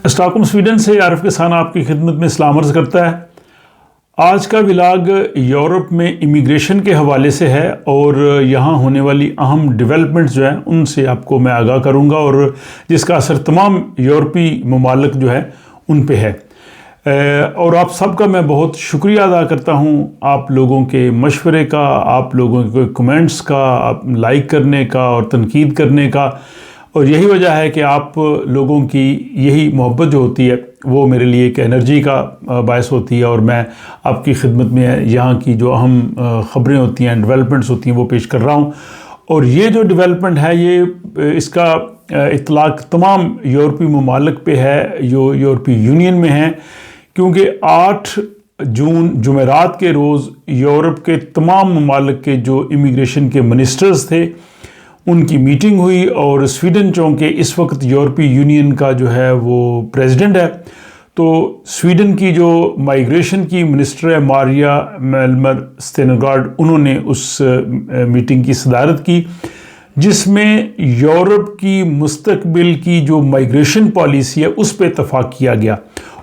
اسٹاکہولم Sweden سے عارف کسان آپ کی خدمت میں سلام عرض کرتا ہے۔ آج کا ولاگ یورپ میں امیگریشن کے حوالے سے ہے اور یہاں ہونے والی اہم ڈیولپمنٹس جو ہیں ان سے آپ کو میں آگاہ کروں گا اور جس کا اثر تمام یورپی ممالک جو ہے ان پہ ہے، اور آپ سب کا میں بہت شکریہ ادا کرتا ہوں، آپ لوگوں کے مشورے کا، آپ لوگوں کے کمنٹس کا، لائک کرنے کا اور تنقید کرنے کا، اور یہی وجہ ہے کہ آپ لوگوں کی یہی محبت جو ہوتی ہے وہ میرے لیے ایک انرجی کا باعث ہوتی ہے، اور میں آپ کی خدمت میں یہاں کی جو اہم خبریں ہوتی ہیں، ڈیولپمنٹس ہوتی ہیں وہ پیش کر رہا ہوں۔ اور یہ جو ڈیولپمنٹ ہے یہ اس کا اطلاق تمام یورپی ممالک پہ ہے جو یورپی یونین میں ہیں، کیونکہ 8 جون جمعرات کے روز یورپ کے تمام ممالک کے جو امیگریشن کے منسٹرز تھے ان کی میٹنگ ہوئی، اور سویڈن چونکہ اس وقت یورپی یونین کا جو ہے وہ پریزیڈنٹ ہے، تو سویڈن کی جو مائیگریشن کی منسٹر ہے ماریا میلمر ستینگارڈ، انہوں نے اس میٹنگ کی صدارت کی جس میں یورپ کی مستقبل کی جو مائیگریشن پالیسی ہے اس پہ اتفاق کیا گیا،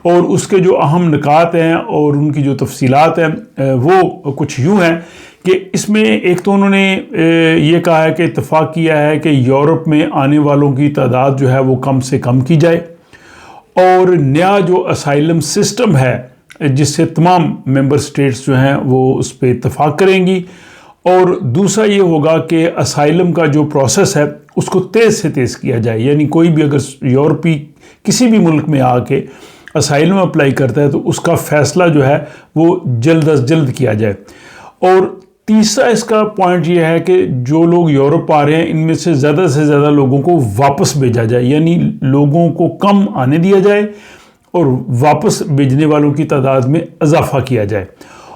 اور اس کے جو اہم نکات ہیں اور ان کی جو تفصیلات ہیں وہ کچھ یوں ہیں کہ اس میں ایک تو انہوں نے یہ کہا ہے کہ اتفاق کیا ہے کہ یورپ میں آنے والوں کی تعداد جو ہے وہ کم سے کم کی جائے، اور نیا جو اسائلم سسٹم ہے جس سے تمام ممبر سٹیٹس جو ہیں وہ اس پہ اتفاق کریں گی، اور دوسرا یہ ہوگا کہ اسائلم کا جو پروسیس ہے اس کو تیز سے تیز کیا جائے، یعنی کوئی بھی اگر یورپی کسی بھی ملک میں آ کے اسائلم اپلائی کرتا ہے تو اس کا فیصلہ جو ہے وہ جلد از جلد کیا جائے۔ اور تیسرا اس کا پوائنٹ یہ ہے کہ جو لوگ یورپ آ رہے ہیں ان میں سے زیادہ لوگوں کو واپس بھیجا جائے، یعنی لوگوں کو کم آنے دیا جائے اور واپس بھیجنے والوں کی تعداد میں اضافہ کیا جائے۔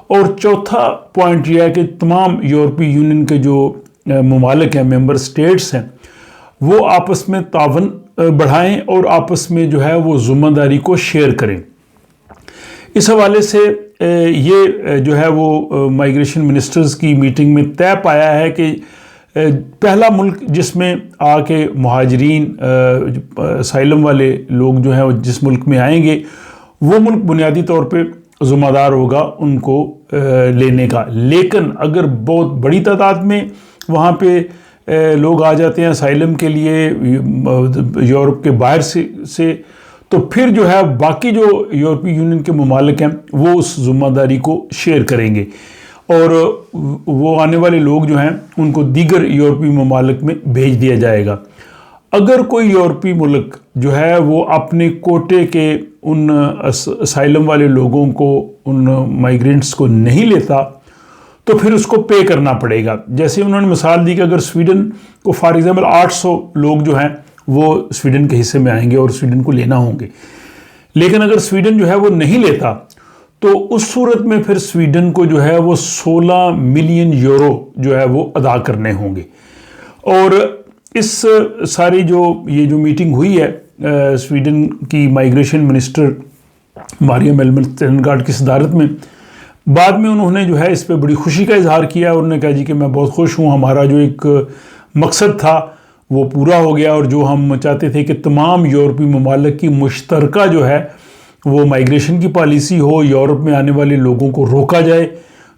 اور چوتھا پوائنٹ یہ ہے کہ تمام یورپی یونین کے جو ممالک ہیں، ممبر سٹیٹس ہیں، وہ آپس میں تعاون بڑھائیں اور آپس میں جو ہے وہ ذمہ داری کو شیئر کریں۔ اس حوالے سے یہ جو ہے وہ مائیگریشن منسٹرز کی میٹنگ میں طے پایا ہے کہ پہلا ملک جس میں آ کے مہاجرین اسائلم والے لوگ جو ہیں جس ملک میں آئیں گے وہ ملک بنیادی طور پہ ذمہ دار ہوگا ان کو لینے کا، لیکن اگر بہت بڑی تعداد میں وہاں پہ لوگ آ جاتے ہیں اسائلم کے لیے یورپ کے باہر سے تو پھر جو ہے باقی جو یورپی یونین کے ممالک ہیں وہ اس ذمہ داری کو شیئر کریں گے، اور وہ آنے والے لوگ جو ہیں ان کو دیگر یورپی ممالک میں بھیج دیا جائے گا۔ اگر کوئی یورپی ملک جو ہے وہ اپنے کوٹے کے ان اسائلم والے لوگوں کو، ان مائیگرینٹس کو نہیں لیتا تو پھر اس کو پے کرنا پڑے گا۔ جیسے انہوں نے مثال دی کہ اگر سویڈن کو فار ایگزامپل 800 لوگ جو ہیں وہ سویڈن کے حصے میں آئیں گے اور سویڈن کو لینا ہوں گے، لیکن اگر سویڈن جو ہے وہ نہیں لیتا تو اس صورت میں پھر سویڈن کو جو ہے وہ 16 ملین یورو جو ہے وہ ادا کرنے ہوں گے۔ اور اس ساری یہ جو میٹنگ ہوئی ہے سویڈن کی مائیگریشن منسٹر ماریا میلمر ستینگارڈ کی صدارت میں، بعد میں انہوں نے جو ہے اس پہ بڑی خوشی کا اظہار کیا، اور انہوں نے کہا جی کہ میں بہت خوش ہوں، ہمارا جو ایک مقصد تھا وہ پورا ہو گیا، اور جو ہم چاہتے تھے کہ تمام یورپی ممالک کی مشترکہ جو ہے وہ مائیگریشن کی پالیسی ہو، یورپ میں آنے والے لوگوں کو روکا جائے،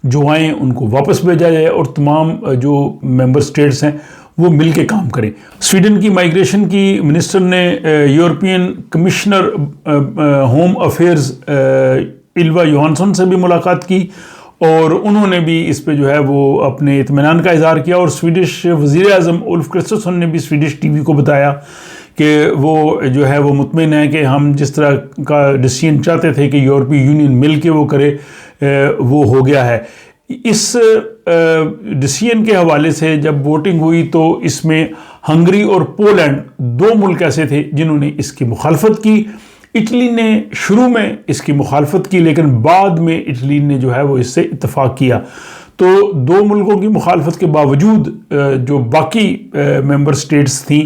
جو آئیں ان کو واپس بھیجا جائے، اور تمام جو ممبر سٹیٹس ہیں وہ مل کے کام کریں۔ سویڈن کی مائیگریشن کی منسٹر نے European commissioner home affairs Ylva Johansson سے بھی ملاقات کی، اور انہوں نے بھی اس پہ جو ہے وہ اپنے اطمینان کا اظہار کیا، اور سویڈش وزیر اعظم اولف کرسٹرسن نے بھی سویڈش ٹی وی کو بتایا کہ وہ جو ہے وہ مطمئن ہے کہ ہم جس طرح کا ڈیسیژن چاہتے تھے کہ یورپی یونین مل کے وہ کرے وہ ہو گیا ہے۔ اس ڈیسیژن کے حوالے سے جب ووٹنگ ہوئی تو اس میں ہنگری اور پولینڈ 2 ملک ایسے تھے جنہوں نے اس کی مخالفت کی۔ اٹلی نے شروع میں اس کی مخالفت کی، لیکن بعد میں اٹلی نے جو ہے وہ اس سے اتفاق کیا، تو 2 ملکوں کی مخالفت کے باوجود جو باقی ممبر سٹیٹس تھیں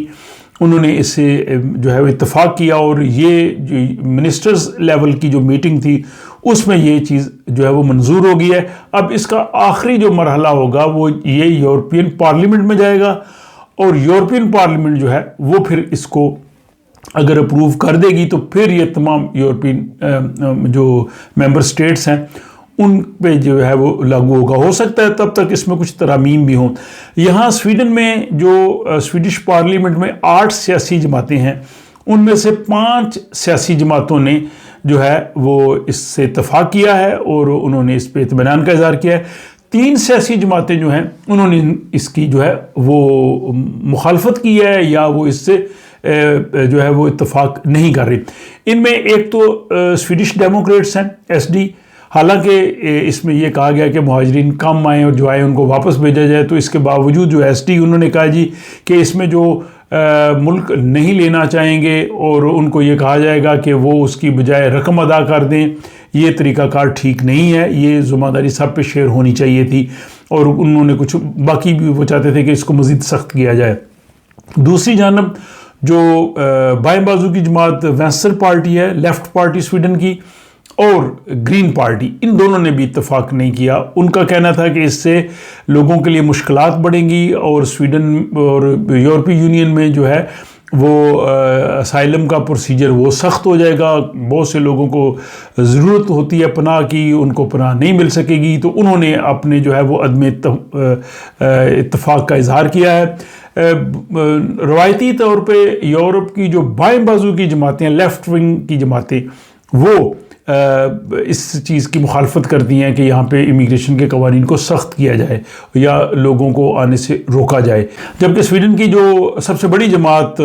انہوں نے اس سے جو ہے وہ اتفاق کیا، اور یہ جو منسٹرز لیول کی جو میٹنگ تھی اس میں یہ چیز جو ہے وہ منظور ہو گئی ہے۔ اب اس کا آخری جو مرحلہ ہوگا وہ یہ یورپین پارلیمنٹ میں جائے گا، اور یورپین پارلیمنٹ جو ہے وہ پھر اس کو اگر اپروو کر دے گی تو پھر یہ تمام یورپین جو ممبر سٹیٹس ہیں ان پہ جو ہے وہ لاگو ہوگا. ہو سکتا ہے تب تک اس میں کچھ ترامیم بھی ہوں. یہاں سویڈن میں جو سویڈش پارلیمنٹ میں 8 سیاسی جماعتیں ہیں، ان میں سے 5 سیاسی جماعتوں نے جو ہے وہ اس سے اتفاق کیا ہے اور انہوں نے اس پہ اطمینان کا اظہار کیا ہے. 3 سیاسی جماعتیں جو ہیں انہوں نے اس کی جو ہے وہ مخالفت کی ہے یا وہ اس سے جو ہے وہ اتفاق نہیں کر رہی. ان میں ایک تو سویڈش ڈیموکریٹس ہیں SD. حالانکہ اس میں یہ کہا گیا کہ مہاجرین کم آئیں اور جو آئیں ان کو واپس بھیجا جائے، تو اس کے باوجود جو SD انہوں نے کہا جی کہ اس میں جو ملک نہیں لینا چاہیں گے اور ان کو یہ کہا جائے گا کہ وہ اس کی بجائے رقم ادا کر دیں، یہ طریقہ کار ٹھیک نہیں ہے. یہ ذمہ داری سب پہ شیئر ہونی چاہیے تھی اور انہوں نے کچھ باقی بھی وہ چاہتے تھے کہ اس کو مزید سخت کیا جائے. دوسری جانب جو بائیں بازو کی جماعت وینسر پارٹی ہے، لیفٹ پارٹی سویڈن کی، اور گرین پارٹی، ان دونوں نے بھی اتفاق نہیں کیا. ان کا کہنا تھا کہ اس سے لوگوں کے لیے مشکلات بڑھیں گی اور سویڈن اور یورپی یونین میں جو ہے وہ اسائلم کا پروسیجر وہ سخت ہو جائے گا. بہت سے لوگوں کو ضرورت ہوتی ہے پناہ کی، ان کو پناہ نہیں مل سکے گی. تو انہوں نے اپنے جو ہے وہ عدم اتفاق کا اظہار کیا ہے. روایتی طور پہ یورپ کی جو بائیں بازو کی جماعتیں، لیفٹ ونگ کی جماعتیں، وہ اس چیز کی مخالفت کرتی ہیں کہ یہاں پہ امیگریشن کے قوانین کو سخت کیا جائے یا لوگوں کو آنے سے روکا جائے. جبکہ سویڈن کی جو سب سے بڑی جماعت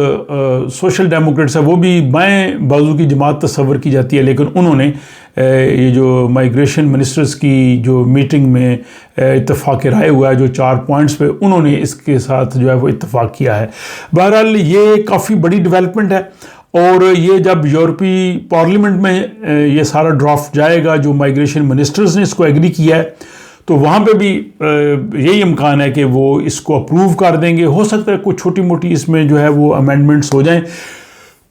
سوشل ڈیموکریٹس ہے، وہ بھی بائیں بازو کی جماعت تصور کی جاتی ہے، لیکن انہوں نے یہ جو مائیگریشن منسٹرز کی جو میٹنگ میں اتفاق رائے ہوا ہے جو 4 پوائنٹس پہ، انہوں نے اس کے ساتھ جو ہے وہ اتفاق کیا ہے. بہرحال یہ کافی بڑی ڈیولپمنٹ ہے اور یہ جب یورپی پارلیمنٹ میں یہ سارا ڈرافٹ جائے گا، جو مائیگریشن منسٹرز نے اس کو ایگری کیا ہے، تو وہاں پہ بھی یہی امکان ہے کہ وہ اس کو اپروو کر دیں گے. ہو سکتا ہے کچھ چھوٹی موٹی اس میں جو ہے وہ امینڈمنٹس ہو جائیں.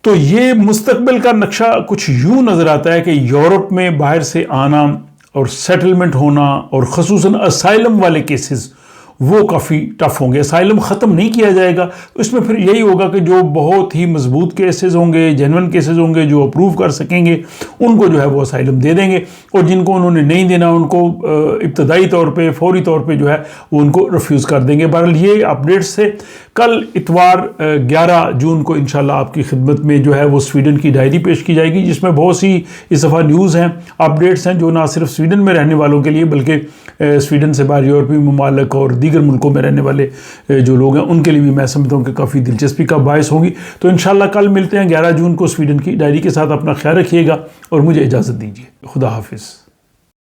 تو یہ مستقبل کا نقشہ کچھ یوں نظر آتا ہے کہ یورپ میں باہر سے آنا اور سیٹلمنٹ ہونا اور خصوصاً اسائلم والے کیسز وہ کافی ٹف ہوں گے. اسائلم ختم نہیں کیا جائے گا، اس میں پھر یہی ہوگا کہ جو بہت ہی مضبوط کیسز ہوں گے، جینون کیسز ہوں گے، جو اپروو کر سکیں گے، ان کو جو ہے وہ اسائلم دے دیں گے، اور جن کو انہوں نے نہیں دینا ان کو ابتدائی طور پہ فوری طور پہ جو ہے وہ ان کو ریفیوز کر دیں گے. بہرحال یہ اپڈیٹس سے کل اتوار 11 جون کو انشاءاللہ آپ کی خدمت میں جو ہے وہ سویڈن کی ڈائری پیش کی جائے گی، جس میں بہت سی اس دفعہ نیوز ہیں، اپڈیٹس ہیں جو نہ صرف سویڈن میں رہنے والوں کے لیے بلکہ سویڈن سے باہر یورپی ممالک اور دیگر ملکوں میں رہنے والے جو لوگ ہیں ان کے لیے بھی میں سمجھتا ہوں کہ کافی دلچسپی کا باعث ہوں گی. تو انشاءاللہ کل ملتے ہیں 11 جون کو سویڈن کی ڈائری کے ساتھ. اپنا خیال رکھیے گا اور مجھے اجازت دیجیے. خدا حافظ.